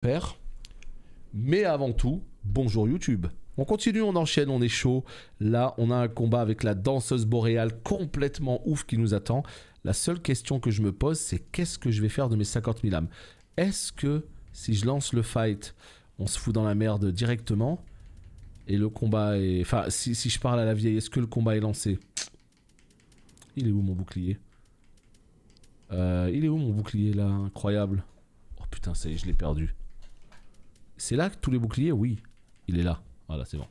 Père. Mais avant tout, bonjour YouTube. On continue, on enchaîne, on est chaud. Là, on a un combat avec la danseuse boréale complètement ouf qui nous attend. La seule question que je me pose, c'est qu'est-ce que je vais faire de mes 50 000 âmes? Est-ce que si je lance le fight, on se fout dans la merde directement et le combat est... Enfin, si je parle à la vieille, est-ce que le combat est lancé? Il est où mon bouclier? Il est où mon bouclier là? Incroyable. Oh putain, ça y est, je l'ai perdu. C'est là que tous les boucliers? Oui, il est là. Voilà, c'est bon.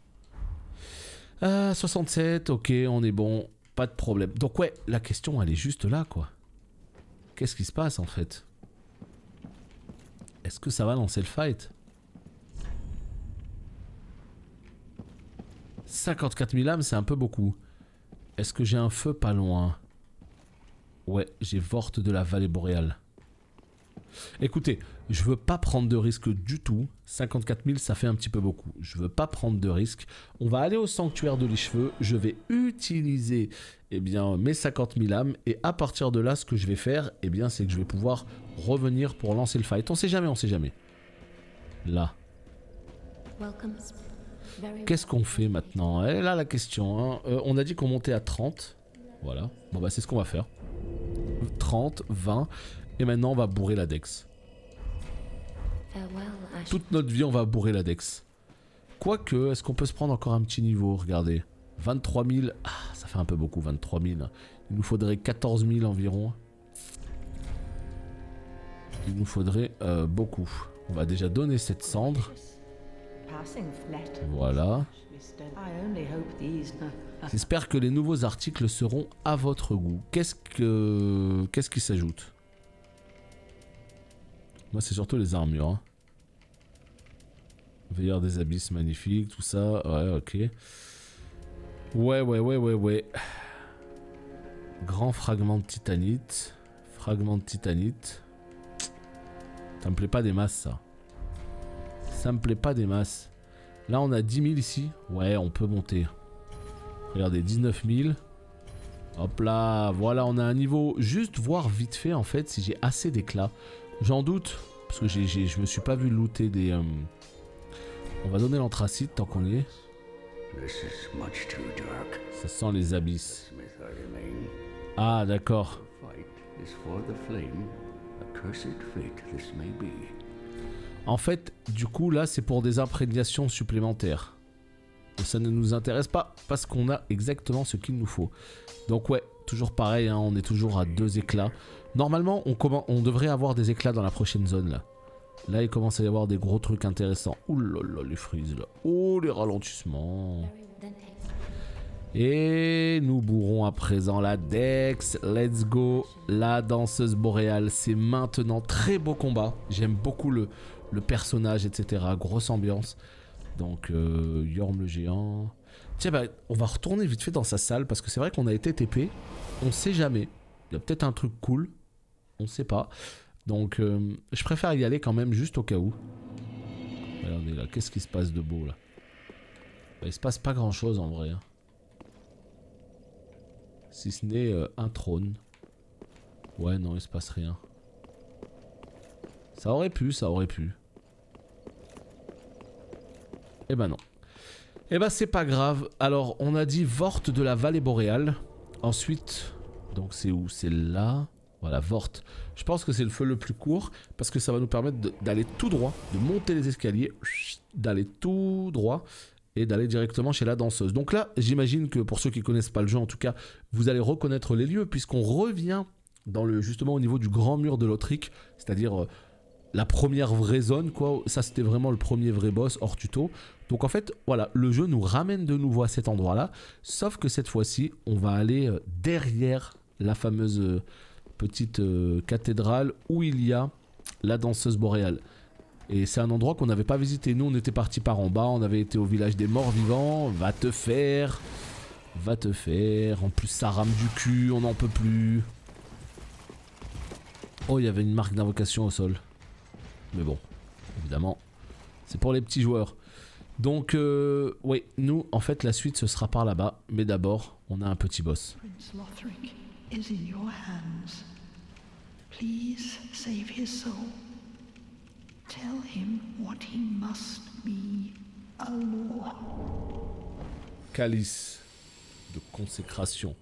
67, ok, on est bon. Pas de problème. Donc ouais, la question, elle est juste là, quoi. Qu'est-ce qui se passe, en fait? Est-ce que ça va lancer le fight? 54 000 âmes, c'est un peu beaucoup. Est-ce que j'ai un feu pas loin? Ouais, j'ai Vorte de la vallée boréale. Écoutez, je veux pas prendre de risque du tout. 54 000, ça fait un petit peu beaucoup. Je veux pas prendre de risque. On va aller au sanctuaire de l'Icheveux. Je vais utiliser mes 50 000 âmes. Et à partir de là, ce que je vais faire, c'est que je vais pouvoir revenir pour lancer le fight. On sait jamais, on sait jamais. Là. Qu'est-ce qu'on fait maintenant? Et là, la question. Hein. On a dit qu'on montait à 30. Voilà. Bon, bah, c'est ce qu'on va faire. 30, 20. Et maintenant, on va bourrer la Dex. Toute notre vie, on va bourrer la Dex. Quoique, est-ce qu'on peut se prendre encore un petit niveau? Regardez. 23 000. Ah, ça fait un peu beaucoup, 23 000. Il nous faudrait 14 000 environ. Il nous faudrait beaucoup. On va déjà donner cette cendre. Voilà. J'espère que les nouveaux articles seront à votre goût. Qu'est-ce qui s'ajoute? Moi, c'est surtout les armures. Hein. Veilleur des abysses, magnifique, tout ça. Ouais, ok. Ouais. Grand fragment de titanite. Fragment de titanite. Ça me plaît pas des masses, ça. Ça me plaît pas des masses. Là, on a 10 000 ici. Ouais, on peut monter. Regardez, 19 000. Hop là, voilà, on a un niveau. Juste voir vite fait, en fait, si j'ai assez d'éclats. J'en doute, parce que je me suis pas vu looter des... On va donner l'anthracite tant qu'on y est. Ça sent les abysses. Ah, d'accord. En fait, du coup, là, c'est pour des imprégnations supplémentaires. Et ça ne nous intéresse pas, parce qu'on a exactement ce qu'il nous faut. Donc ouais, toujours pareil, hein, on est toujours à 2 éclats. Normalement, on devrait avoir des éclats dans la prochaine zone, là. Là, il commence à y avoir des gros trucs intéressants. Ouh là là, les frises, là. Oh, les ralentissements. Et nous bourrons à présent la Dex. Let's go. La danseuse boréale, c'est maintenant. Très beau combat. J'aime beaucoup le personnage, etc. Grosse ambiance. Donc, Yorm le géant. Tiens, bah, on va retourner vite fait dans sa salle parce que c'est vrai qu'on a été TP. On sait jamais. Il y a peut-être un truc cool. On sait pas. Donc, je préfère y aller quand même juste au cas où. Regardez là, qu'est-ce qui se passe de beau là? Bah, il se passe pas grand chose en vrai. Hein. Si ce n'est un trône. Ouais, non, il se passe rien. Ça aurait pu, ça aurait pu. Eh ben non. Eh ben c'est pas grave. Alors on a dit Vorte de la vallée boréale. Ensuite, donc c'est où? C'est là. Voilà, Vorte. Je pense que c'est le feu le plus court parce que ça va nous permettre d'aller tout droit, de monter les escaliers, d'aller tout droit et d'aller directement chez la danseuse. Donc là, j'imagine que pour ceux qui connaissent pas le jeu, en tout cas, vous allez reconnaître les lieux puisqu'on revient dans justement au niveau du grand mur de Lothric, c'est-à-dire la première vraie zone, quoi. Ça, c'était vraiment le premier vrai boss hors tuto. Donc en fait, voilà, le jeu nous ramène de nouveau à cet endroit-là. Sauf que cette fois-ci, on va aller derrière la fameuse petite cathédrale où il y a la danseuse boréale. Et c'est un endroit qu'on n'avait pas visité. Nous, on était partis par en bas. On avait été au village des morts vivants. Va te faire. Va te faire. En plus, ça rame du cul. On n'en peut plus. Oh, il y avait une marque d'invocation au sol. Mais bon, évidemment, c'est pour les petits joueurs. Donc, oui, nous, en fait, la suite, ce sera par là-bas. Mais d'abord, on a un petit boss. Prince Lothric is in your hands. Please save his soul. Tell him what he must be, a law. Calice de consécration.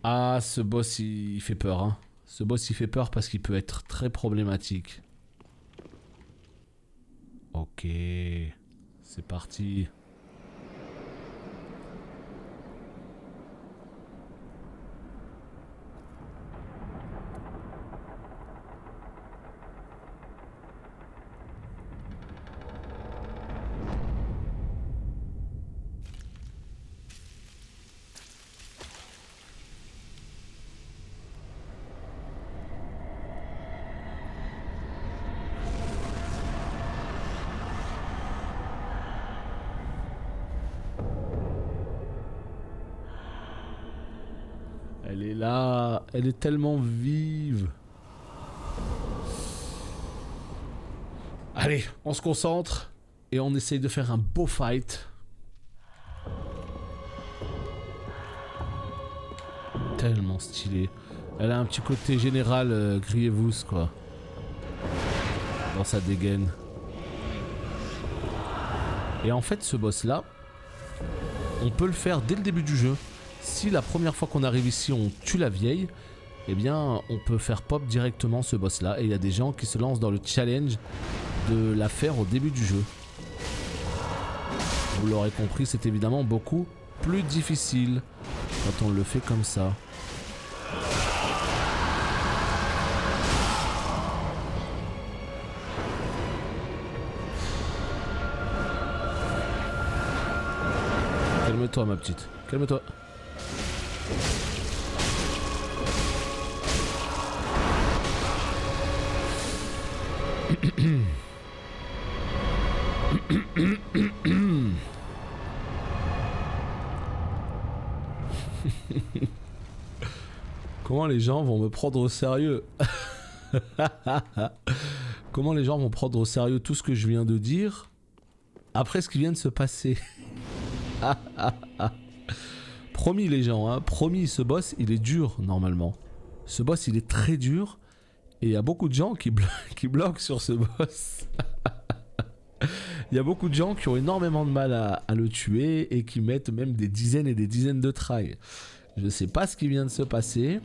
Ah, ce boss il fait peur, hein. Ce boss il fait peur parce qu'il peut être très problématique. Ok, c'est parti. Elle est là, elle est tellement vive. Allez, on se concentre et on essaye de faire un beau fight. Tellement stylé. Elle a un petit côté général Grievous quoi. Dans sa dégaine. Et en fait ce boss là, on peut le faire dès le début du jeu. Si la première fois qu'on arrive ici on tue la vieille, eh bien on peut faire pop directement ce boss là. Et il y a des gens qui se lancent dans le challenge de la faire au début du jeu. Vous l'aurez compris, c'est évidemment beaucoup plus difficile quand on le fait comme ça. Calme-toi ma petite, calme-toi. Comment les gens vont me prendre au sérieux? Comment les gens vont prendre au sérieux tout ce que je viens de dire après ce qui vient de se passer? Promis les gens, hein, promis, ce boss il est dur normalement. Ce boss il est très dur et il y a beaucoup de gens qui bloquent sur ce boss. Il y a beaucoup de gens qui ont énormément de mal à le tuer et qui mettent même des dizaines et des dizaines de tries. Je sais pas ce qui vient de se passer.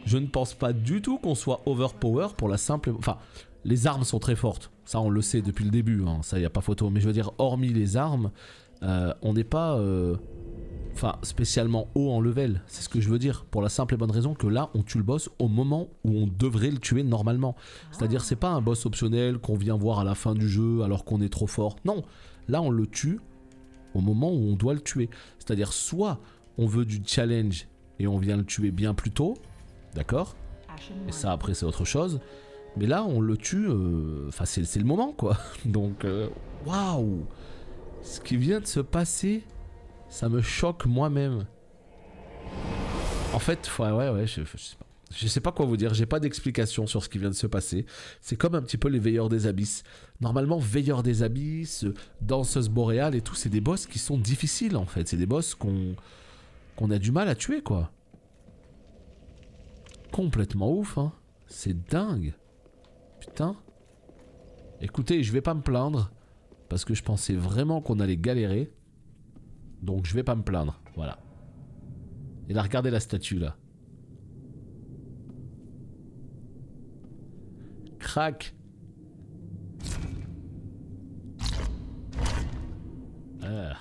Je ne pense pas du tout qu'on soit overpower pour la simple... Enfin, les armes sont très fortes. Ça on le sait depuis le début, hein. Ça y a pas photo. Mais je veux dire, hormis les armes, on n'est pas... Enfin, spécialement haut en level, c'est ce que je veux dire, pour la simple et bonne raison que là, on tue le boss au moment où on devrait le tuer normalement. C'est-à-dire, c'est pas un boss optionnel qu'on vient voir à la fin du jeu alors qu'on est trop fort. Non, là, on le tue au moment où on doit le tuer. C'est-à-dire, soit on veut du challenge et on vient le tuer bien plus tôt, d'accord? Et ça, après, c'est autre chose. Mais là, on le tue, enfin, c'est le moment, quoi. Donc, waouh! Ce qui vient de se passer... Ça me choque moi-même. En fait, ouais, je sais pas quoi vous dire. J'ai pas d'explication sur ce qui vient de se passer. C'est comme un petit peu les Veilleurs des Abysses. Normalement, Veilleurs des Abysses, Danseuse Boréale et tout, c'est des boss qui sont difficiles en fait. C'est des boss qu'on a du mal à tuer quoi. Complètement ouf, hein. C'est dingue. Putain. Écoutez, je vais pas me plaindre. Parce que je pensais vraiment qu'on allait galérer. Donc je vais pas me plaindre, voilà. Et là, regardez la statue là. Crac. Ah.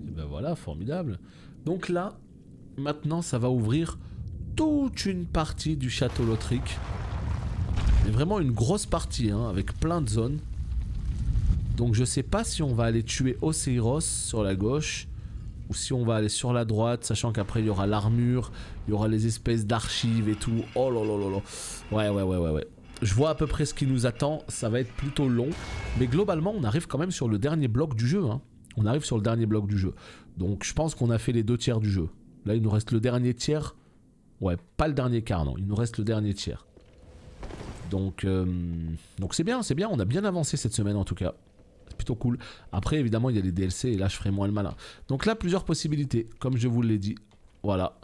Et ben voilà, formidable. Donc là, maintenant ça va ouvrir toute une partie du château Lothric. Mais vraiment une grosse partie, hein, avec plein de zones. Donc je sais pas si on va aller tuer Oceiros sur la gauche ou si on va aller sur la droite, sachant qu'après il y aura l'armure, il y aura les espèces d'archives et tout. Oh là là là là. Ouais. Je vois à peu près ce qui nous attend, ça va être plutôt long. Mais globalement on arrive quand même sur le dernier bloc du jeu, hein. On arrive sur le dernier bloc du jeu. Donc je pense qu'on a fait les 2 tiers du jeu. Là il nous reste le dernier tiers. Ouais, pas le dernier quart, non. Il nous reste le dernier tiers. Donc c'est bien, on a bien avancé cette semaine en tout cas. plutôt cool. Après, évidemment, il y a les DLC et là, je ferai moins le malin. Donc là, plusieurs possibilités, comme je vous l'ai dit. Voilà.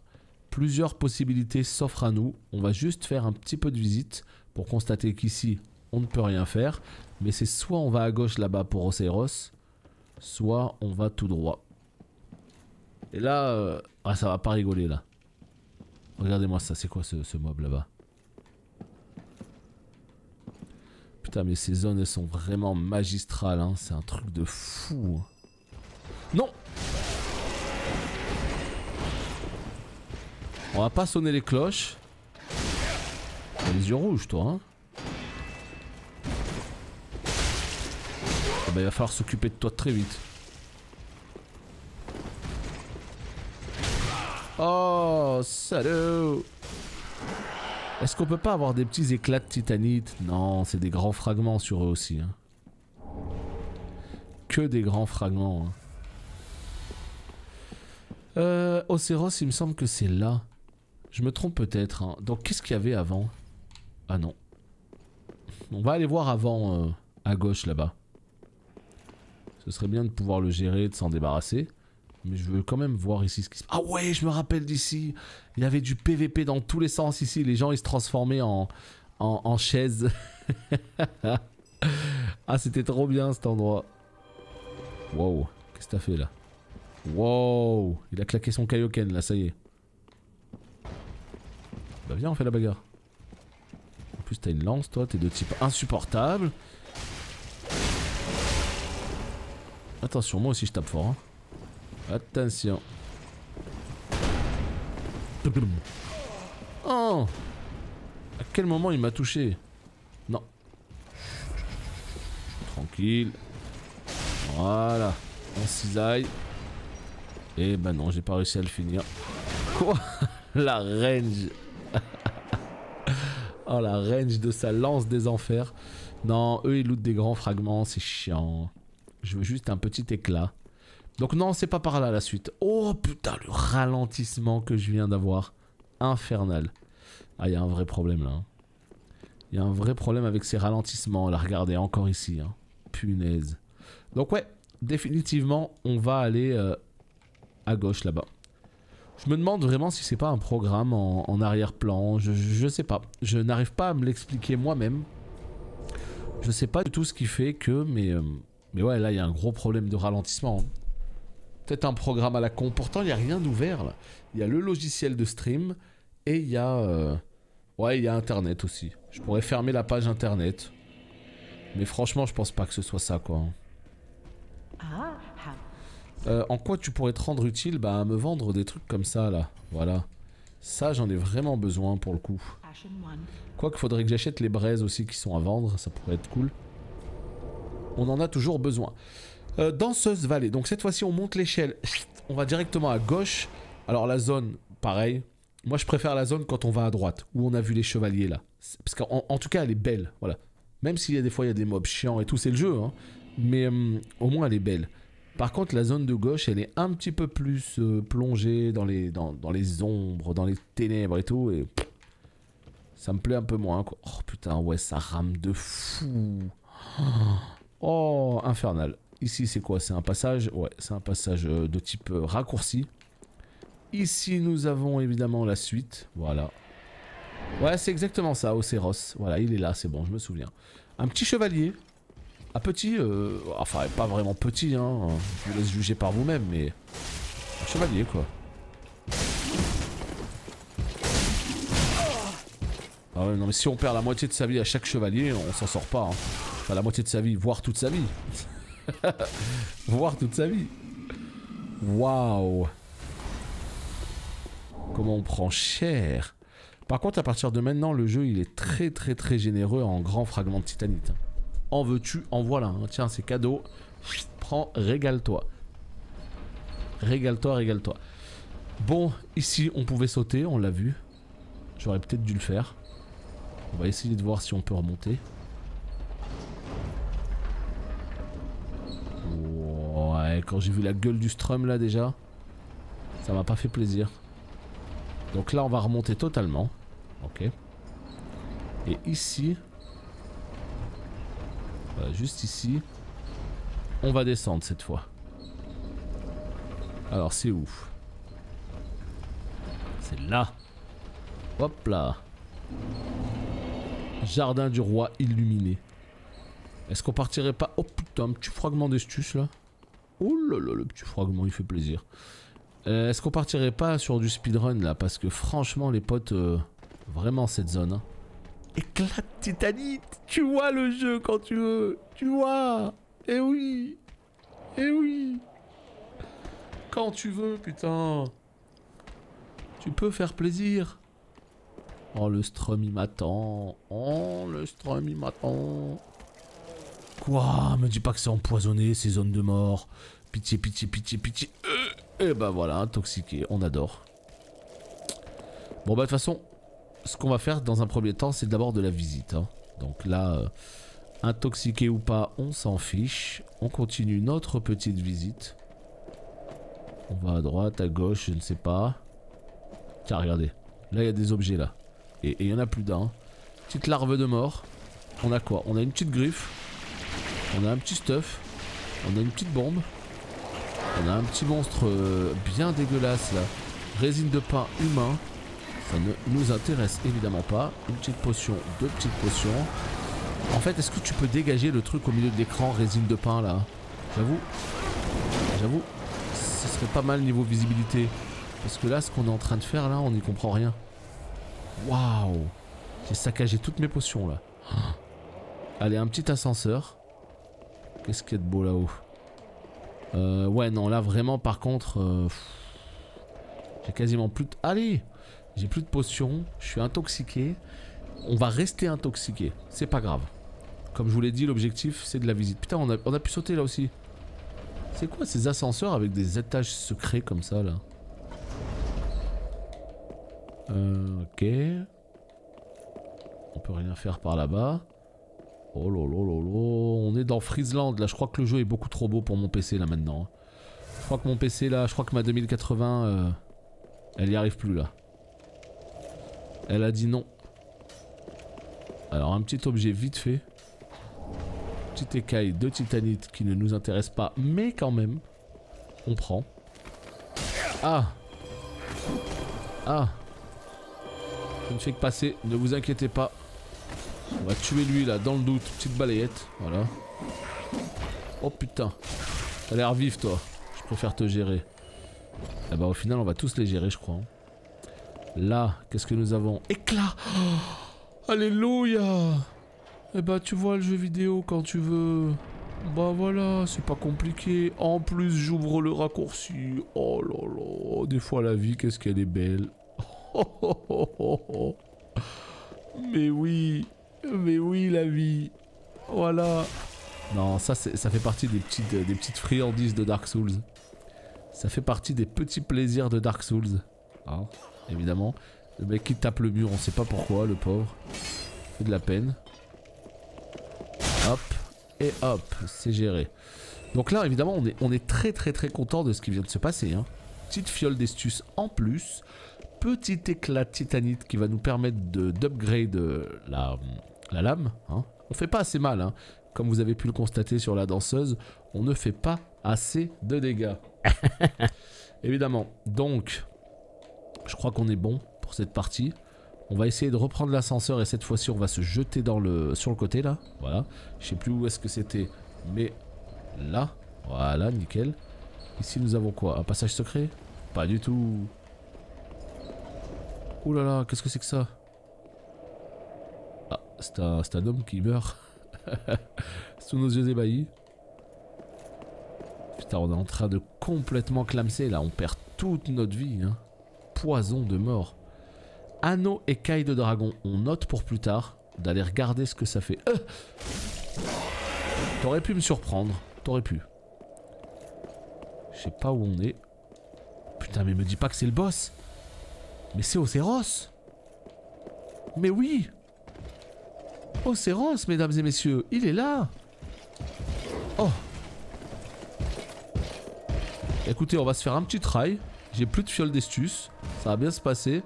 Plusieurs possibilités s'offrent à nous. On va juste faire un petit peu de visite pour constater qu'ici, on ne peut rien faire. Mais c'est soit on va à gauche là-bas pour Oceiros, soit on va tout droit. Et là, ah, ça va pas rigoler là. Regardez-moi ça, c'est quoi ce mob là-bas? Putain, mais ces zones elles sont vraiment magistrales, hein. C'est un truc de fou. Non! On va pas sonner les cloches. T'as les yeux rouges, toi, hein? Bah, il va falloir s'occuper de toi très vite. Oh, salaud! Est-ce qu'on peut pas avoir des petits éclats de titanite? Non, c'est des grands fragments sur eux aussi. Hein. Que des grands fragments. Hein. Oceiros, il me semble que c'est là. Je me trompe peut-être. Hein. Donc qu'est-ce qu'il y avait avant? Ah non. On va aller voir avant à gauche là-bas. Ce serait bien de pouvoir le gérer, de s'en débarrasser. Mais je veux quand même voir ici ce qui se passe. Ah ouais, je me rappelle d'ici. Il y avait du PVP dans tous les sens ici. Les gens ils se transformaient en chaises. Ah c'était trop bien cet endroit. Wow, qu'est-ce que t'as fait là? Wow, il a claqué son Kaioken là, ça y est. Bah viens, on fait la bagarre. En plus t'as une lance toi, t'es de type insupportable. Attention, moi aussi je tape fort. Hein. Attention. Oh! À quel moment il m'a touché? Non. Tranquille. Voilà. On cisaille. Et bah non, j'ai pas réussi à le finir. Quoi? La range. Oh la range de sa lance des enfers. Non, eux ils lootent des grands fragments, c'est chiant. Je veux juste un petit éclat. Donc non, c'est pas par là la suite. Oh putain, le ralentissement que je viens d'avoir. Infernal. Ah, il y a un vrai problème là. Il y a un vrai problème avec ces ralentissements. Là, regardez, encore ici. Hein. Punaise. Donc ouais, définitivement, on va aller à gauche là-bas. Je me demande vraiment si c'est pas un programme en arrière-plan. Je sais pas. Je n'arrive pas à me l'expliquer moi-même. Je sais pas du tout ce qui fait que... Mais ouais, là, il y a un gros problème de ralentissement. Hein. Peut-être un programme à la con. Pourtant, il n'y a rien d'ouvert là. Il y a le logiciel de stream et il y a... Ouais, il y a Internet aussi. Je pourrais fermer la page Internet. Mais franchement, je pense pas que ce soit ça, quoi. En quoi tu pourrais te rendre utile? Bah, à me vendre des trucs comme ça, là. Voilà. Ça, j'en ai vraiment besoin, pour le coup. Quoique, faudrait que j'achète les braises aussi qui sont à vendre. Ça pourrait être cool. On en a toujours besoin. Danseuse vallée. Donc cette fois-ci on monte l'échelle. On va directement à gauche. Alors la zone, pareil. Moi je préfère la zone quand on va à droite. Où on a vu les chevaliers là. Parce qu'en tout cas elle est belle. Voilà. Même s'il y a des fois il y a des mobs chiants et tout, c'est le jeu. Hein. Mais au moins elle est belle. Par contre la zone de gauche elle est un petit peu plus plongée dans les ombres, dans les ténèbres et tout. Et ça me plaît un peu moins. Quoi. Oh putain ouais ça rame de fou. Oh infernal. Ici c'est quoi? C'est un passage? Ouais, c'est un passage de type raccourci. Ici nous avons évidemment la suite. Voilà. Ouais, c'est exactement ça, Oceiros. Voilà, il est là, c'est bon, je me souviens. Un petit chevalier. Un petit... Enfin, pas vraiment petit, hein. Je vous laisse juger par vous-même, mais... Un chevalier, quoi. Ah ouais, non mais si on perd la moitié de sa vie à chaque chevalier, on s'en sort pas. Hein. Enfin, la moitié de sa vie, voire toute sa vie. Voir toute sa vie. Waouh. Comment on prend cher. Par contre à partir de maintenant le jeu il est très généreux en grands fragments de titanite. En veux-tu, en voilà. Hein. Tiens c'est cadeau. Prends, régale-toi. Régale-toi, régale-toi. Bon ici on pouvait sauter, on l'a vu. J'aurais peut-être dû le faire. On va essayer de voir si on peut remonter. Ouais, quand j'ai vu la gueule du strum là déjà, ça m'a pas fait plaisir. Donc là on va remonter totalement. Ok. Et ici, voilà, juste ici, on va descendre cette fois. Alors c'est où? C'est là. Hop là. Jardin du roi illuminé. Est-ce qu'on partirait pas... Oh putain, un petit fragment d'estus là. Oh là là, le petit fragment il fait plaisir. Est-ce qu'on partirait pas sur du speedrun là? Parce que franchement les potes, vraiment cette zone. Hein. Éclate titanite. Tu vois le jeu quand tu veux. Tu vois. Eh oui. Eh oui. Quand tu veux, putain. Tu peux faire plaisir. Oh le strum il m'attend. Oh le strum il m'attend. Quoi? Me dis pas que c'est empoisonné ces zones de mort. Pitié, pitié, pitié, pitié. Et bah voilà, intoxiqué, on adore. Bon bah de toute façon, ce qu'on va faire dans un premier temps, c'est d'abord de la visite. Hein. Donc là, intoxiqué ou pas, on s'en fiche. On continue notre petite visite. On va à droite, à gauche, je ne sais pas. Tiens, regardez. Là, il y a des objets là. Et il y en a plus d'un. Petite larve de mort. On a quoi? On a une petite griffe. On a un petit stuff. On a une petite bombe. On a un petit monstre bien dégueulasse là. Résine de pain humain. Ça ne nous intéresse évidemment pas. Une petite potion, deux petites potions. En fait, est-ce que tu peux dégager le truc au milieu de l'écran, résine de pain là? J'avoue, ce serait pas mal niveau visibilité. Parce que là, ce qu'on est en train de faire là, on n'y comprend rien. Waouh! J'ai saccagé toutes mes potions là. Allez, un petit ascenseur. Qu'est-ce qu'il y a de beau là-haut? Ouais, non, là vraiment, par contre, j'ai quasiment plus de... Allez! J'ai plus de potions, je suis intoxiqué. On va rester intoxiqué, c'est pas grave. Comme je vous l'ai dit, l'objectif c'est de la visite. Putain, on a pu sauter là aussi. C'est quoi ces ascenseurs avec des étages secrets comme ça là? Ok. On peut rien faire par là-bas. Oh lolo, on est dans Friesland là, je crois que le jeu est beaucoup trop beau pour mon PC là maintenant. Je crois que mon PC là, je crois que ma 2080, elle y arrive plus là. Elle a dit non. Alors un petit objet vite fait. Petite écaille de titanite qui ne nous intéresse pas, mais quand même, on prend. Ah. Ah. Je ne fais que passer, ne vous inquiétez pas. On va tuer lui là, dans le doute. Petite balayette, voilà. Oh putain. T'as l'air vif toi. Je préfère te gérer. Et bah au final on va tous les gérer je crois. Là, qu'est-ce que nous avons? Éclat. Oh, alléluia. Et bah tu vois le jeu vidéo quand tu veux. Bah voilà, c'est pas compliqué. En plus j'ouvre le raccourci. Oh là là. Des fois la vie, qu'est-ce qu'elle est belle. Mais oui la vie. Voilà. Non, ça fait partie des petites friandises de Dark Souls. Ça fait partie des petits plaisirs de Dark Souls. Hein, évidemment. Le mec qui tape le mur, on sait pas pourquoi, le pauvre. Fait de la peine. Hop. Et hop, c'est géré. Donc là, évidemment, on est très content de ce qui vient de se passer. Hein. Petite fiole d'estus en plus. Petit éclat de titanite qui va nous permettre d'upgrade la lame. Hein. On fait pas assez mal. Hein. Comme vous avez pu le constater sur la danseuse, on ne fait pas assez de dégâts. Évidemment. Donc, je crois qu'on est bon pour cette partie. On va essayer de reprendre l'ascenseur et cette fois-ci, on va se jeter sur le côté là. Voilà. Je sais plus où est-ce que c'était, mais là. Voilà, nickel. Ici, nous avons quoi? Un passage secret? Pas du tout. Ouh là là, qu'est-ce que c'est que ça? Ah, c'est un homme qui meurt. Sous nos yeux ébahis. Putain, on est en train de complètement clamser là. On perd toute notre vie. Hein. Poison de mort. Anneau écaille de dragon. On note pour plus tard d'aller regarder ce que ça fait. T'aurais pu me surprendre. T'aurais pu. Je sais pas où on est. Putain, mais me dis pas que c'est le boss. Mais c'est Océros. Mais oui. Océros, mesdames et messieurs. Il est là. Oh. Écoutez, on va se faire un petit try. J'ai plus de fiole d'estus. Ça va bien se passer.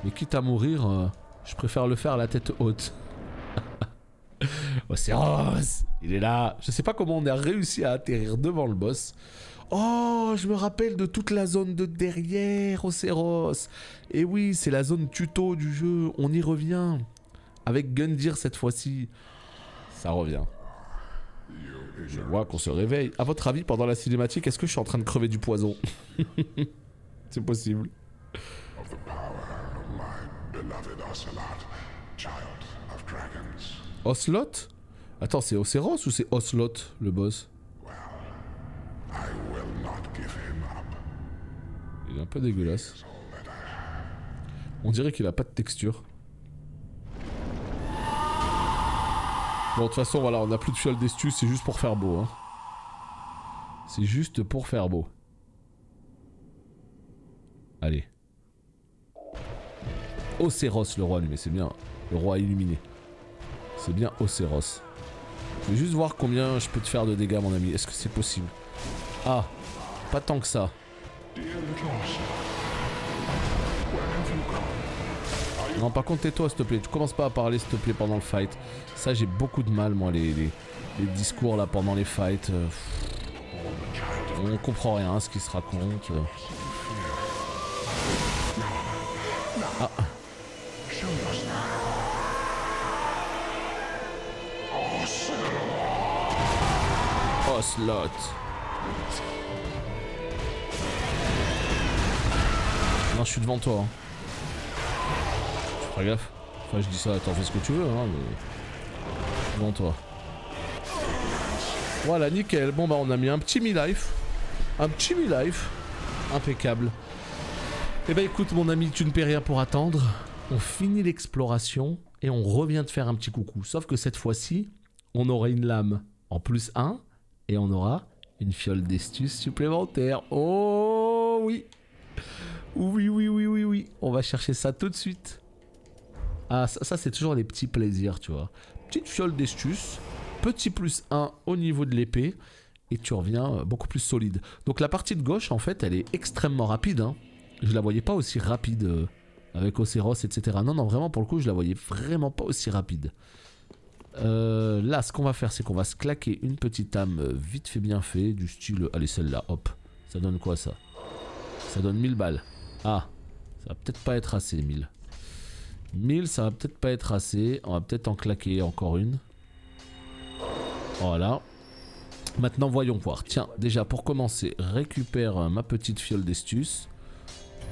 Mais quitte à mourir, je préfère le faire à la tête haute. Océros. Il est là. Je sais pas comment on a réussi à atterrir devant le boss. Oh, je me rappelle de toute la zone de derrière Océros. Et oui, c'est la zone tuto du jeu. On y revient. Avec Gundyr cette fois-ci. Ça revient. Je vois qu'on se réveille. À votre avis, pendant la cinématique, est-ce que je suis en train de crever du poison? C'est possible. Ocelot? Attends, c'est Océros ou c'est Ocelot, le boss? Il est un peu dégueulasse. On dirait qu'il a pas de texture. Bon, de toute façon, voilà, on a plus de fiole d'estus, c'est juste pour faire beau. Hein. C'est juste pour faire beau. Allez. Océros, le roi, mais c'est bien. Le roi illuminé. C'est bien Océros. Je vais juste voir combien je peux te faire de dégâts, mon ami. Est-ce que c'est possible? Ah, pas tant que ça. Non, par contre, tais-toi, s'il te plaît. Tu commences pas à parler, s'il te plaît, pendant le fight. Ça, j'ai beaucoup de mal, moi, les discours, là, pendant les fights. On comprend rien à ce qui se raconte. Ah. Ocelot. Non, je suis devant toi. Hein. Fais gaffe. Enfin, je dis ça, t'en fais ce que tu veux, hein, mais... Devant toi. Voilà, nickel. Bon, bah, on a mis un petit mi-life. Un petit mi-life. Impeccable. Eh bah, écoute, mon ami, tu ne paies rien pour attendre. On finit l'exploration et on revient te faire un petit coucou. Sauf que cette fois-ci, on aura une lame en plus 1 et on aura une fiole d'estus supplémentaire. Oh oui. Oui, oui, oui, oui, oui. On va chercher ça tout de suite. Ah, ça c'est toujours les petits plaisirs, tu vois. Petite fiole d'estus, petit plus 1 au niveau de l'épée, et tu reviens beaucoup plus solide. Donc la partie de gauche, en fait, elle est extrêmement rapide. Hein. Je la voyais pas aussi rapide avec Océros, etc. Non, non, vraiment, pour le coup, je la voyais vraiment pas aussi rapide. Là, ce qu'on va faire, c'est qu'on va se claquer une petite âme vite fait bien fait, du style... Allez, celle-là, hop. Ça donne quoi, ça? Ça donne 1000 balles. Ah, ça va peut-être pas être assez, 1000. 1000, ça va peut-être pas être assez. On va peut-être en claquer encore une. Voilà. Maintenant, voyons voir. Tiens, déjà, pour commencer, récupère ma petite fiole d'estus.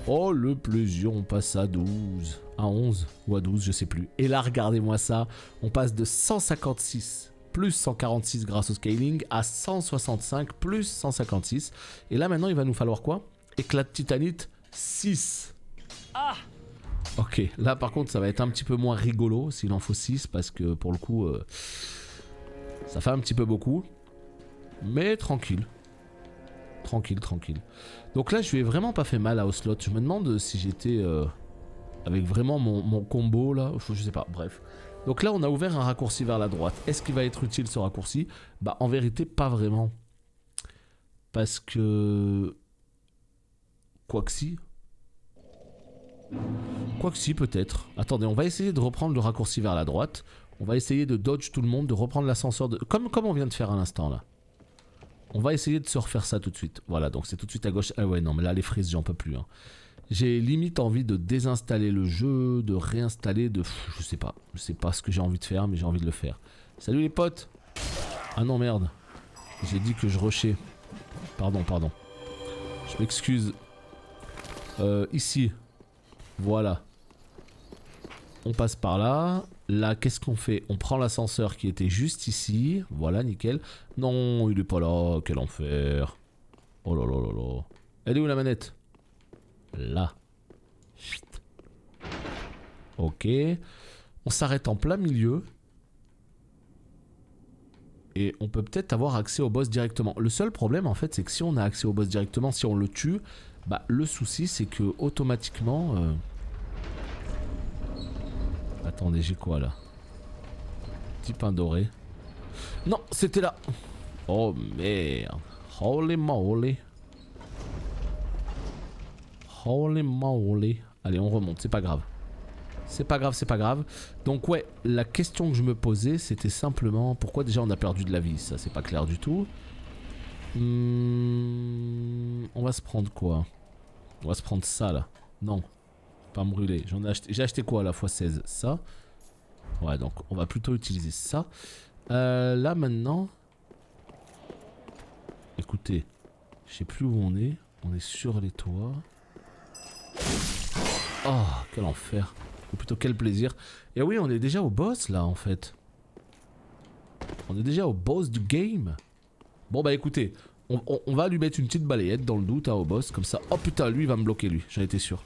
Oh, le plaisir, on passe à 12. À 11 ou à 12, je sais plus. Et là, regardez-moi ça. On passe de 156 plus 146 grâce au scaling à 165 plus 156. Et là, maintenant, il va nous falloir quoi? Éclat de titanite 6. Ah! Ok, là par contre ça va être un petit peu moins rigolo s'il en faut 6 parce que pour le coup ça fait un petit peu beaucoup. Mais tranquille. Tranquille, tranquille. Donc là je lui ai vraiment pas fait mal à Ocelot. Je me demande si j'étais avec vraiment mon combo là. Je sais pas, bref. Donc là on a ouvert un raccourci vers la droite. Est-ce qu'il va être utile ce raccourci? Bah en vérité pas vraiment. Parce que... Quoique si. Quoique si, peut-être. Attendez, on va essayer de reprendre le raccourci vers la droite. On va essayer de dodge tout le monde, de reprendre l'ascenseur de... Comme on vient de faire à l'instant là. On va essayer de se refaire ça tout de suite. Voilà, donc c'est tout de suite à gauche. Ah ouais, non, mais là les frises, j'en peux plus. Hein. J'ai limite envie de désinstaller le jeu, de réinstaller, de... Je sais pas. Je sais pas ce que j'ai envie de faire, mais j'ai envie de le faire. Salut les potes. Ah non, merde. J'ai dit que je rushais. Pardon, pardon. Je m'excuse. Ici. Voilà. On passe par là. Là, qu'est-ce qu'on fait? On prend l'ascenseur qui était juste ici. Voilà, nickel. Non, il est pas là. Quel enfer. Oh là là là là. Elle est où la manette? Là. Chut. Ok. On s'arrête en plein milieu. Et on peut peut-être avoir accès au boss directement. Le seul problème, en fait, c'est que si on a accès au boss directement, si on le tue... Bah, le souci, c'est que automatiquement... Attendez, j'ai quoi là? Petit pain doré. Non, c'était là. Oh merde. Holy moly. Holy moly. Allez, on remonte, c'est pas grave. C'est pas grave, c'est pas grave. Donc ouais, la question que je me posais, c'était simplement pourquoi déjà on a perdu de la vie. Ça, c'est pas clair du tout. On va se prendre quoi? On va se prendre ça là. Non, pas me brûler. J'en ai acheté. J'ai acheté quoi à la fois 16? Ça. Ouais, donc on va plutôt utiliser ça. Là maintenant. Écoutez, je sais plus où on est. On est sur les toits. Oh, quel enfer. Ou plutôt quel plaisir. Et oui, on est déjà au boss là en fait. On est déjà au boss du game. Bon bah écoutez, on va lui mettre une petite balayette dans le doute hein, au boss. Comme ça, oh putain, lui il va me bloquer lui. J'en étais sûr.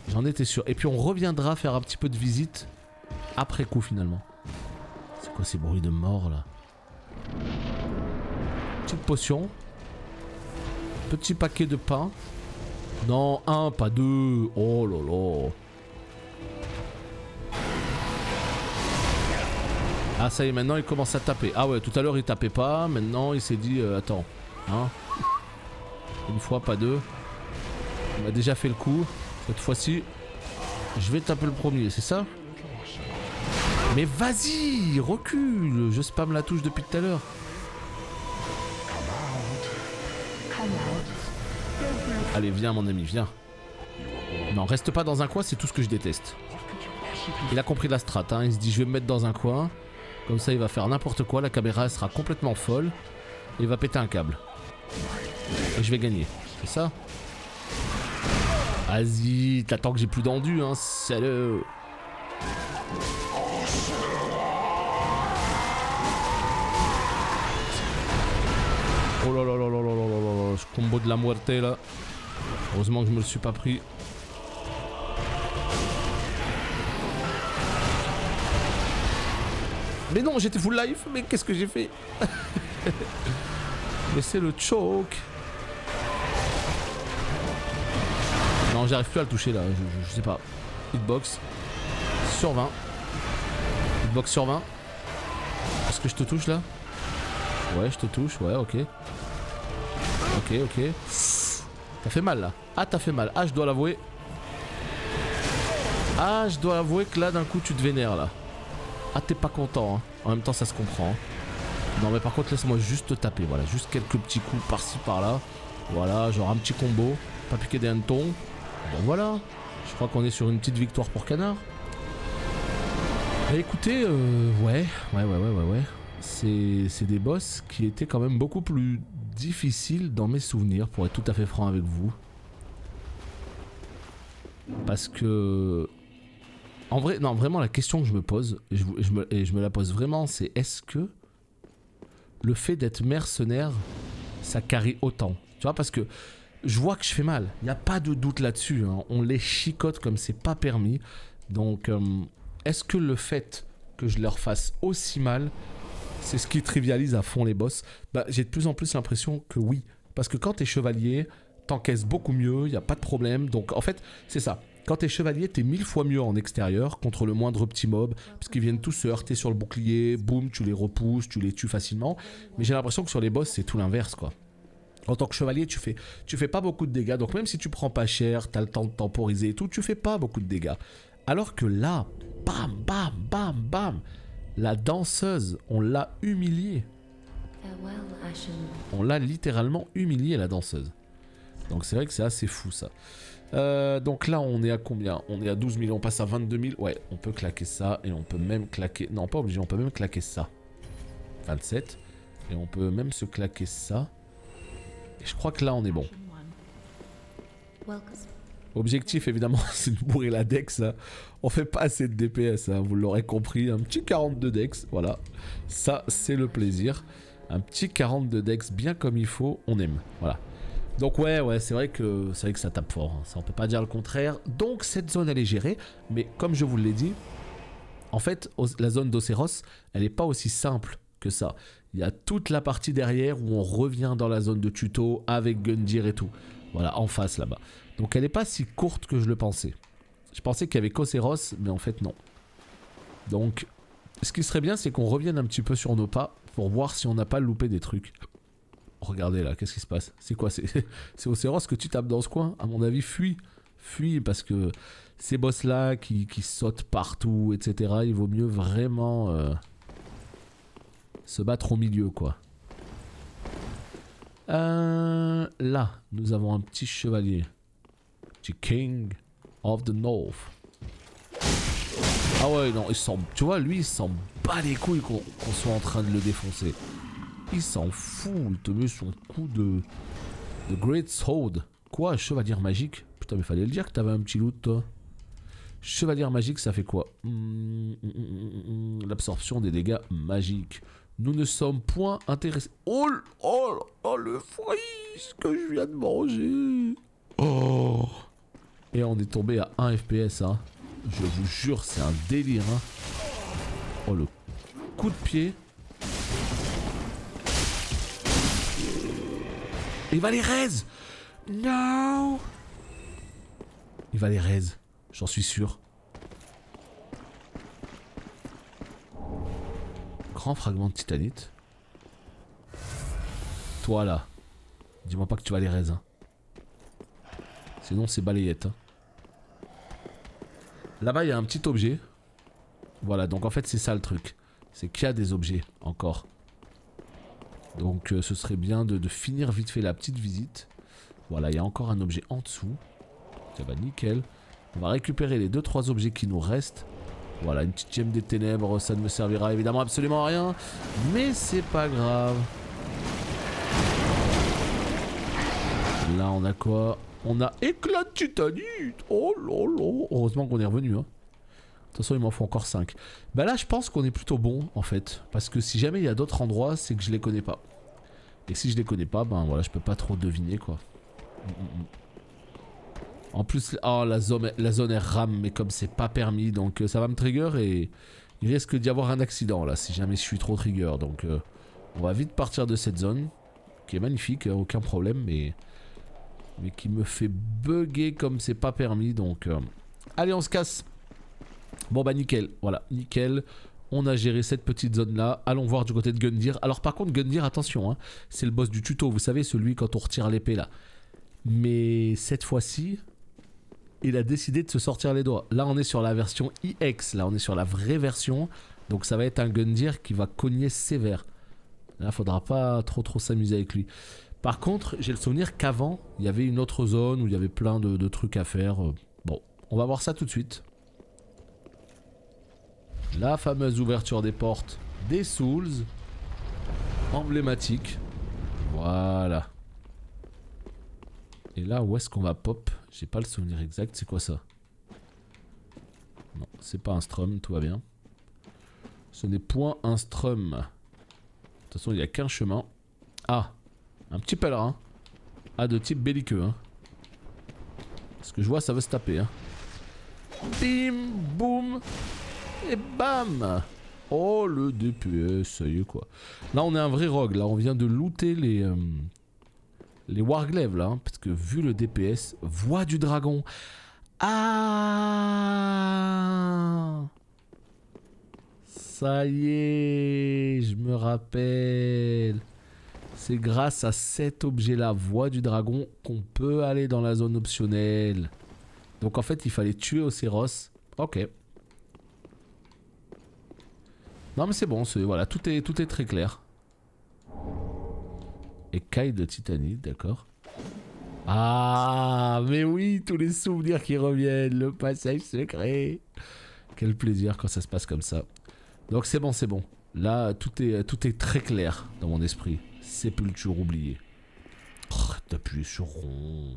J'en étais sûr. Et puis on reviendra faire un petit peu de visite après coup finalement. C'est quoi ces bruits de mort là? Petite potion. Petit paquet de pain. Non, un, pas deux. Oh là là. Ah ça y est, maintenant il commence à taper. Ah ouais, tout à l'heure il tapait pas. Maintenant il s'est dit, attends. Hein, une fois, pas deux. Il m'a déjà fait le coup. Cette fois-ci, je vais taper le premier, c'est ça? Mais vas-y, recule. Je spamme la touche depuis tout à l'heure. Allez, viens mon ami, viens. Non, reste pas dans un coin, c'est tout ce que je déteste. Il a compris la strat, hein. Il se dit je vais me mettre dans un coin. Comme ça il va faire n'importe quoi, la caméra elle sera complètement folle. Et il va péter un câble. Et je vais gagner, c'est ça? Vas-y, t'attends que j'ai plus d'endu, hein, salut. Oh là là là là là là là là, je combo de la muerte là. Heureusement que je me le suis pas pris. Mais non, j'étais full life, mais qu'est-ce que j'ai fait? Mais c'est le choke. Non, j'arrive plus à le toucher là, je sais pas. Hitbox sur 20. Hitbox sur 20. Est-ce que je te touche là? Ouais, je te touche, ouais, ok. Ok, ok. T'as fait mal là. Ah, t'as fait mal. Ah, je dois l'avouer. Ah, je dois avouer que là, d'un coup, tu te vénères là. Ah, t'es pas content, hein. En même temps, ça se comprend. Hein. Non, mais par contre, laisse-moi juste te taper. Voilà, juste quelques petits coups par-ci, par-là. Voilà, genre un petit combo. Pas piquer des hannetons. Bon, voilà. Je crois qu'on est sur une petite victoire pour Canard. Bah, écoutez, ouais. C'est des boss qui étaient quand même beaucoup plus difficiles dans mes souvenirs, pour être tout à fait franc avec vous. Parce que... En vrai, non, vraiment la question que je me pose, et je me la pose vraiment, c'est est-ce que le fait d'être mercenaire, ça carry autant? Tu vois, parce que je vois que je fais mal, il n'y a pas de doute là-dessus, hein. On les chicote comme c'est pas permis. Donc, est-ce que le fait que je leur fasse aussi mal, c'est ce qui trivialise à fond les boss? Bah, j'ai de plus en plus l'impression que oui. Parce que quand t'es chevalier, t'encaisses beaucoup mieux, il n'y a pas de problème. Donc en fait, c'est ça. Quand t'es chevalier, t'es 1000 fois mieux en extérieur contre le moindre petit mob. Parce qu'ils viennent tous se heurter sur le bouclier, boum, tu les repousses, tu les tues facilement. Mais j'ai l'impression que sur les boss, c'est tout l'inverse, quoi. En tant que chevalier, tu fais pas beaucoup de dégâts. Donc même si tu prends pas cher, t'as le temps de temporiser et tout, tu fais pas beaucoup de dégâts. Alors que là, bam, bam, bam, bam. La danseuse, on l'a humiliée. On l'a littéralement humiliée, la danseuse. Donc c'est vrai que c'est assez fou ça. Donc là on est à combien? On est à 12 000, on passe à 22 000. Ouais, on peut claquer ça et on peut même claquer... Non, pas obligé, on peut même claquer ça. 27. Et on peut même se claquer ça. Et je crois que là on est bon. Objectif évidemment c'est de bourrer la dex, hein. On fait pas assez de DPS, hein, vous l'aurez compris. Un petit 42 dex, voilà. Ça c'est le plaisir. Un petit 42 dex bien comme il faut, on aime. Voilà. Donc ouais c'est vrai que ça tape fort, hein. Ça on peut pas dire le contraire. Donc cette zone elle est gérée. Mais comme je vous l'ai dit, en fait la zone d'Océros elle est pas aussi simple que ça. Il y a toute la partie derrière où on revient dans la zone de tuto avec Gundyr et tout. Voilà, en face là-bas. Donc elle n'est pas si courte que je le pensais. Je pensais qu'il y avait qu'Océros, mais en fait non. Donc ce qui serait bien c'est qu'on revienne un petit peu sur nos pas pour voir si on n'a pas loupé des trucs. Regardez là, qu'est-ce qui se passe? C'est quoi? C'est Océros que tu tapes dans ce coin? À mon avis, fuis. fuis parce que ces boss-là qui sautent partout, etc., il vaut mieux vraiment se battre au milieu, quoi. Là, nous avons un petit chevalier. Petit King of the North. Ah ouais, non, tu vois, lui, il s'en bat les couilles qu'on soit en train de le défoncer. Il s'en fout, il te met son coup de Great Sword. Quoi, chevalier magique? Putain, mais fallait le dire que t'avais un petit loot, toi. Chevalier magique, ça fait quoi? L'absorption des dégâts magiques. Nous ne sommes point intéressés. Oh, le fruit que je viens de manger. Oh. Et on est tombé à 1 FPS, hein. Je vous jure, c'est un délire, hein. Oh, le coup de pied. Il va les raise. Non. Il va les raise. J'en suis sûr. Grand fragment de titanite. Toi là. Dis-moi pas que tu vas les raise. Hein. Sinon c'est balayette. Hein. Là-bas il y a un petit objet. Voilà, donc en fait c'est ça le truc. C'est qu'il y a des objets encore. Donc ce serait bien de finir vite fait la petite visite. Voilà, il y a encore un objet en dessous. Ça va nickel. On va récupérer les 2-3 objets qui nous restent. Voilà, une petite gemme des ténèbres, ça ne me servira évidemment absolument à rien. Mais c'est pas grave. Là on a quoi? On a éclat de titanite. Oh là là. Heureusement qu'on est revenu. Hein. De toute façon il m'en faut encore 5. Bah là je pense qu'on est plutôt bon en fait. Parce que si jamais il y a d'autres endroits, c'est que je les connais pas. Et si je les connais pas, ben voilà, je peux pas trop deviner quoi. En plus, oh, la zone est rame, mais comme c'est pas permis, donc ça va me trigger et il risque d'y avoir un accident là, si jamais je suis trop trigger. Donc on va vite partir de cette zone, qui est magnifique, aucun problème, mais qui me fait bugger comme c'est pas permis. Donc allez, on se casse. Bon bah nickel, voilà, nickel. On a géré cette petite zone là. Allons voir du côté de Gundyr. Alors par contre Gundyr, attention, hein, c'est le boss du tuto, vous savez, celui quand on retire l'épée là. Mais cette fois-ci, il a décidé de se sortir les doigts. Là on est sur la version EX, là on est sur la vraie version. Donc ça va être un Gundyr qui va cogner sévère. Là faudra pas trop s'amuser avec lui. Par contre j'ai le souvenir qu'avant il y avait une autre zone où il y avait plein de trucs à faire. Bon, on va voir ça tout de suite. La fameuse ouverture des portes des Souls. Emblématique. Voilà. Et là, où est-ce qu'on va pop? J'ai pas le souvenir exact. C'est quoi ça? Non, c'est pas un strum, tout va bien. Ce n'est point un strum. De toute façon, il n'y a qu'un chemin. Ah, un petit pèlerin. Ah, de type belliqueux. Hein. Ce que je vois, ça veut se taper. Hein. Bim, boum. Et bam! Oh le DPS, ça y est quoi. Là on est un vrai rogue, là on vient de looter les warglaives là, hein, parce que vu le DPS, voix du dragon. Ah! Ça y est, je me rappelle. C'est grâce à cet objet là, voix du dragon, qu'on peut aller dans la zone optionnelle. Donc en fait il fallait tuer Océros. Ok. Non mais c'est bon, voilà, tout est très clair. Écaille de titanite, d'accord. Ah, mais oui, tous les souvenirs qui reviennent, le passage secret. Quel plaisir quand ça se passe comme ça. Donc c'est bon, c'est bon. Là, tout est très clair dans mon esprit. Sépulture oubliée. Oh, t'appuies sur rond.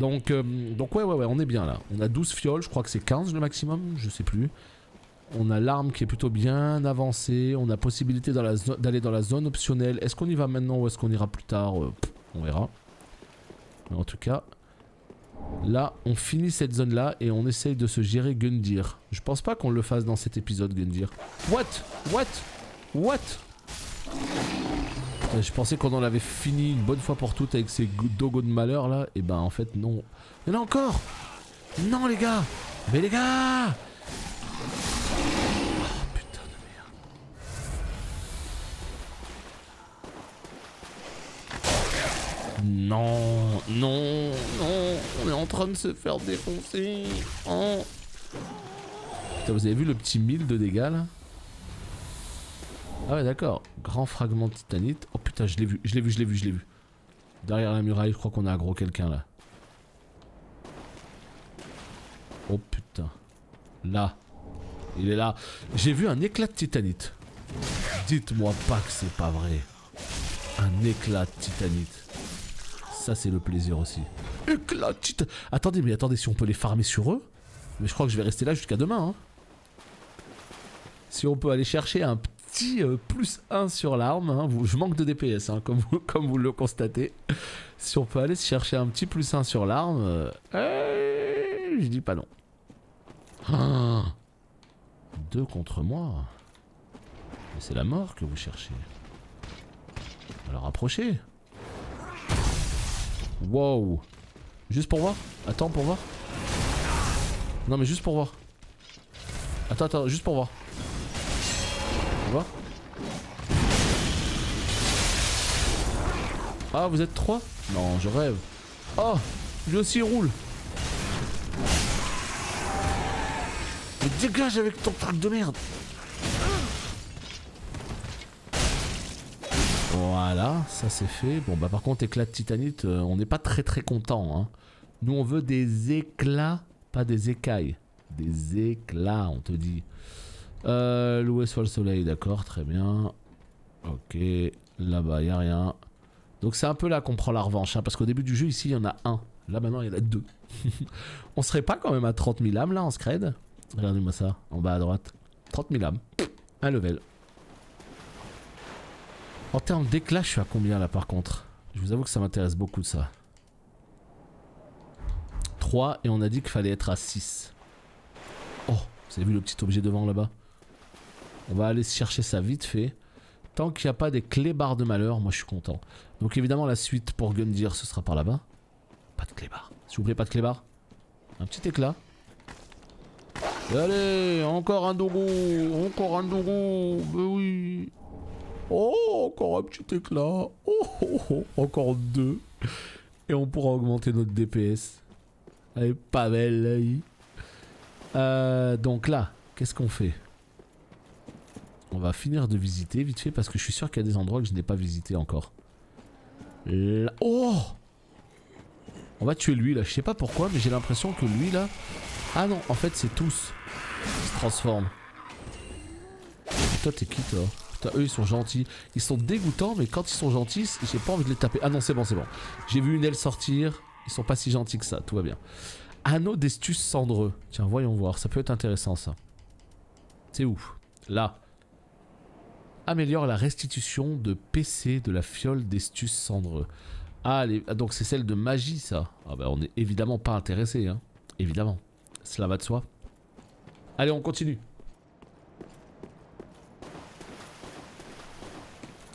Donc ouais, on est bien là. On a 12 fioles, je crois que c'est 15 le maximum, je sais plus. On a l'arme qui est plutôt bien avancée. On a possibilité d'aller dans la zone optionnelle. Est-ce qu'on y va maintenant ou est-ce qu'on ira plus tard? On verra. Mais en tout cas, là, on finit cette zone-là et on essaye de se gérer Gundyr. Je pense pas qu'on le fasse dans cet épisode, Gundyr. What? Je pensais qu'on en avait fini une bonne fois pour toutes avec ces dogos de malheur là. Et ben en fait, non. Il y en a encore! Non, les gars! Mais les gars! Non, non, non, on est en train de se faire défoncer. Oh. Putain, vous avez vu le petit 1000 de dégâts là? Ah ouais d'accord, grand fragment de titanite. Oh putain, je l'ai vu, je l'ai vu, je l'ai vu, je l'ai vu. Derrière la muraille, je crois qu'on a aggro quelqu'un là. Oh putain. Là. Il est là. J'ai vu un éclat de titanite. Dites-moi pas que c'est pas vrai. Un éclat de titanite. Ça c'est le plaisir aussi. Éclat de titanite. Attendez, mais attendez, si on peut les farmer sur eux. Mais je crois que je vais rester là jusqu'à demain. Hein. Si on peut aller chercher un petit +1 sur l'arme. Hein. Je manque de DPS, hein, comme vous le constatez. Si on peut aller se chercher un petit +1 sur l'arme. Je dis pas non. Ah, 2 contre moi. Mais c'est la mort que vous cherchez. Alors approchez. Wow. Juste pour voir. Attends pour voir. Non mais juste pour voir. Attends, juste pour voir. Tu vois? Ah vous êtes 3? Non je rêve. Oh lui aussi il roule. Mais dégage avec ton truc de merde. Voilà, ça c'est fait. Bon bah par contre éclat de titanite, on n'est pas très content. Hein. Nous on veut des éclats, pas des écailles. Des éclats on te dit. Louer soit le soleil, d'accord, très bien. Ok, là-bas y a rien. Donc c'est un peu là qu'on prend la revanche. Hein, parce qu'au début du jeu ici il y en a un. Là maintenant il y en a 2. On serait pas quand même à 30 000 âmes là en scred? Regardez-moi ça, en bas à droite. 30 000 âmes. Un level. En termes d'éclat, je suis à combien là par contre? Je vous avoue que ça m'intéresse beaucoup de ça. 3 et on a dit qu'il fallait être à 6. Oh, vous avez vu le petit objet devant là-bas? On va aller chercher ça vite fait. Tant qu'il n'y a pas des clébards de malheur, moi je suis content. Donc évidemment la suite pour Gundyr ce sera par là-bas. Pas de clébard. S'il vous plaît, pas de clébard. Un petit éclat. Et allez, encore un dogo. Encore un dogo. Mais oui. Oh, encore un petit éclat. Encore 2. Et on pourra augmenter notre DPS. Elle est pas belle là. Donc là, qu'est-ce qu'on fait? On va finir de visiter vite fait parce que je suis sûr qu'il y a des endroits que je n'ai pas visités encore. Là. Oh! On va tuer lui là, je sais pas pourquoi mais j'ai l'impression que lui là... Ah non, en fait c'est tous qui se transforment. Et toi t'es qui toi? Putain, eux ils sont gentils. Ils sont dégoûtants mais quand ils sont gentils, j'ai pas envie de les taper. Ah non c'est bon c'est bon. J'ai vu une aile sortir, ils sont pas si gentils que ça, tout va bien. Anneau d'Estus cendreux. Tiens voyons voir, ça peut être intéressant ça. C'est où? Là. Améliore la restitution de PC de la fiole d'Estus cendreux. Ah, donc c'est celle de magie ça. Ah bah on est évidemment pas intéressé hein. Évidemment. Cela va de soi. Allez on continue.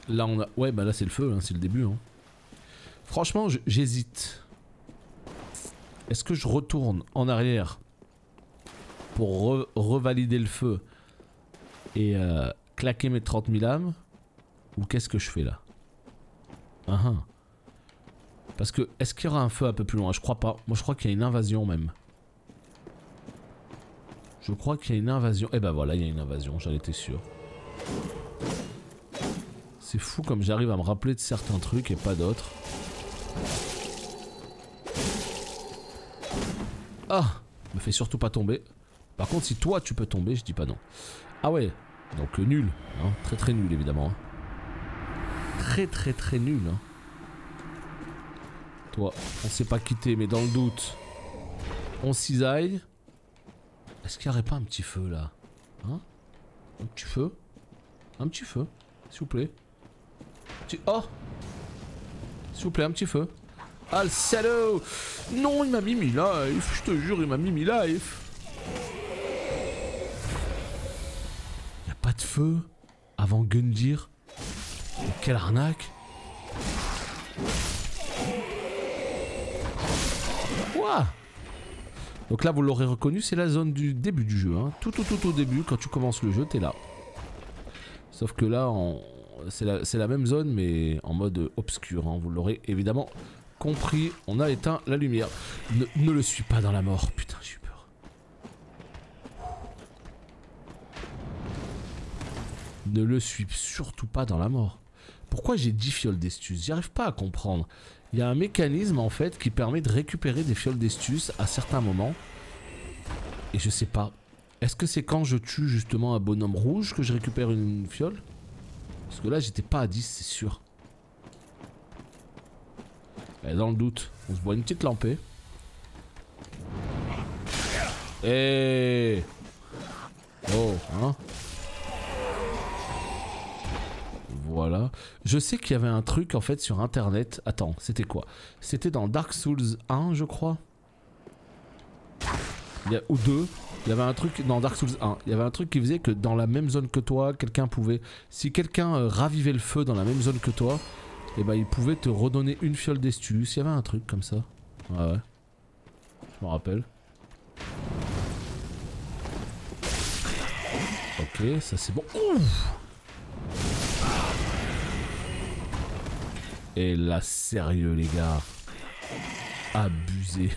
Là on a... Ouais bah là c'est le feu hein, c'est le début hein. Franchement j'hésite. Est-ce que je retourne en arrière pour revalider le feu et claquer mes 30 000 âmes? Ou qu'est-ce que je fais là? Parce que, est-ce qu'il y aura un feu un peu plus loin? Je crois pas. Moi je crois qu'il y a une invasion même. Je crois qu'il y a une invasion. Et ben voilà, il y a une invasion, j'en étais sûr. C'est fou comme j'arrive à me rappeler de certains trucs et pas d'autres. Ah! Me fais surtout pas tomber. Par contre si toi tu peux tomber, je dis pas non. Ah ouais, donc nul. Hein. Très nul évidemment. Hein. Très nul. Hein. Toi, on s'est pas quitté, mais dans le doute, on cisaille. Est-ce qu'il n'y aurait pas un petit feu là? Hein? Un petit feu? Un petit feu, s'il vous plaît. Oh! S'il vous plaît, un petit feu. Ah le salaud! Non, il m'a mis life, je te jure, il m'a mis life. Y'a pas de feu avant Gundyr? Mais quelle arnaque! Quoi? Donc là vous l'aurez reconnu, c'est la zone du début du jeu hein. Tout au début, quand tu commences le jeu, t'es là. Sauf que là c'est la même zone mais en mode obscur hein. Vous l'aurez évidemment compris, on a éteint la lumière. Ne le suis pas dans la mort. Putain, j'ai eu peur. Ne le suis surtout pas dans la mort. Pourquoi j'ai 10 fioles d'estus? J'y arrive pas à comprendre. Il y a un mécanisme en fait qui permet de récupérer des fioles d'estus à certains moments. Et je sais pas. Est-ce que c'est quand je tue justement un bonhomme rouge que je récupère une fiole? Parce que là j'étais pas à 10, c'est sûr. Et dans le doute, on se boit une petite lampée. Et oh, hein. Voilà. Je sais qu'il y avait un truc en fait sur internet. Attends, c'était quoi? C'était dans Dark Souls 1, je crois. Ou 2. Il y avait un truc dans Dark Souls 1. Il y avait un truc qui faisait que dans la même zone que toi, quelqu'un pouvait... Si quelqu'un ravivait le feu dans la même zone que toi, et ben il pouvait te redonner une fiole d'estus. Il y avait un truc comme ça. Ouais. Je me rappelle. Ok, ça c'est bon. Ouf! Et là, sérieux les gars. Abusé.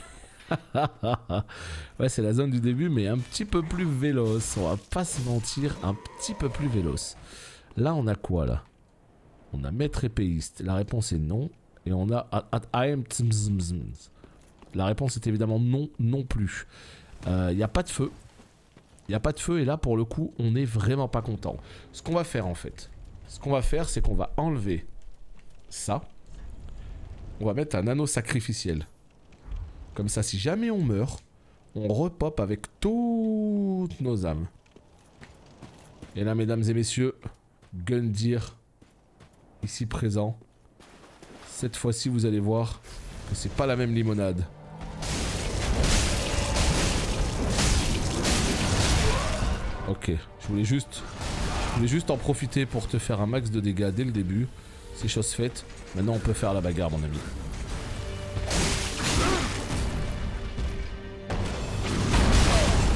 Ouais, c'est la zone du début, mais un petit peu plus véloce. On va pas se mentir, un petit peu plus véloce. Là, on a quoi là? On a maître épéiste. La réponse est non. Et on a I am la réponse est évidemment non, non plus. Il n'y a pas de feu. Il n'y a pas de feu et là, pour le coup, on n'est vraiment pas content. Ce qu'on va faire en fait, c'est qu'on va enlever ça. On va mettre un anneau sacrificiel. Comme ça, si jamais on meurt, on repop avec toutes nos âmes. Et là, mesdames et messieurs, Gundyr, ici présent. Cette fois-ci, vous allez voir que c'est pas la même limonade. Ok, je voulais juste en profiter pour te faire un max de dégâts dès le début. C'est chose faite. Maintenant, on peut faire la bagarre, mon ami.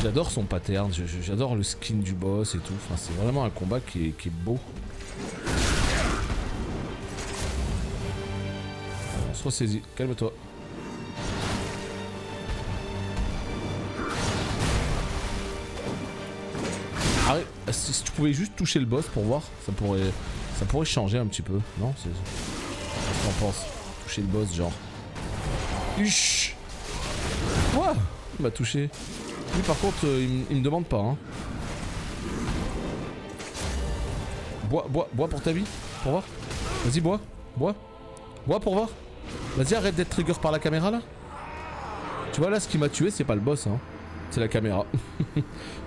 J'adore son pattern, j'adore le skin du boss et tout. Enfin, c'est vraiment un combat qui est beau. On se ressaisit, calme-toi. Arrête, si tu pouvais juste toucher le boss pour voir, ça pourrait changer un petit peu, non? Qu'est-ce que t'en penses? Toucher le boss, genre. Uch! Quoi? Il m'a touché. Lui par contre il me demande pas hein. Bois pour ta vie. Pour voir. Vas-y bois. Bois pour voir. Vas-y arrête d'être trigger par la caméra là. Tu vois là ce qui m'a tué c'est pas le boss hein. C'est la caméra.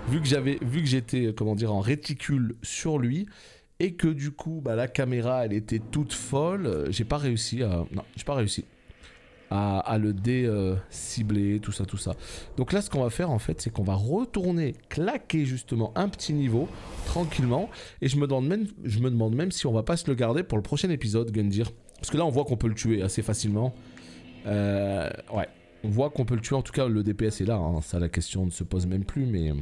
vu que j'étais comment dire en réticule sur lui. Et que du coup bah, la caméra elle était toute folle. J'ai pas réussi à... Non j'ai pas réussi à le cibler, tout ça. Donc là, ce qu'on va faire, en fait, c'est qu'on va retourner, claquer justement un petit niveau, tranquillement. Et je me demande même si on va pas se le garder pour le prochain épisode, Gundyr. Parce que là, on voit qu'on peut le tuer assez facilement. Ouais, on voit qu'on peut le tuer. En tout cas, le DPS est là. Hein. Ça, la question ne se pose même plus, mais...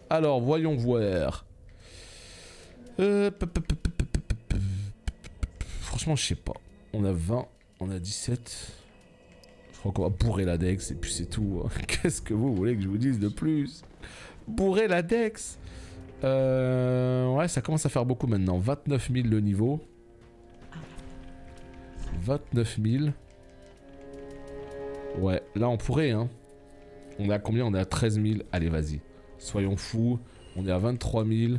Alors, voyons voir. Franchement, je sais pas. On a 20... On a 17. Je crois qu'on va bourrer la Dex et puis c'est tout. Qu'est-ce que vous voulez que je vous dise de plus? Bourrer la Dex. Ouais, ça commence à faire beaucoup maintenant. 29 000 le niveau. 29 000. Ouais, là on pourrait, hein. On est à combien? On est à 13 000. Allez, vas-y. Soyons fous. On est à 23 000.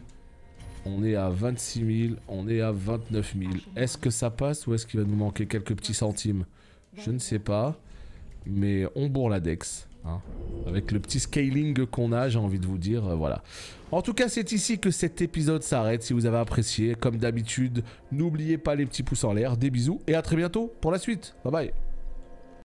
On est à 26 000, on est à 29 000. Est-ce que ça passe ou est-ce qu'il va nous manquer quelques petits centimes? Je ne sais pas. Mais on bourre la Dex. Hein. Avec le petit scaling qu'on a, j'ai envie de vous dire, voilà. En tout cas, c'est ici que cet épisode s'arrête. Si vous avez apprécié, comme d'habitude, n'oubliez pas les petits pouces en l'air. Des bisous et à très bientôt pour la suite. Bye bye.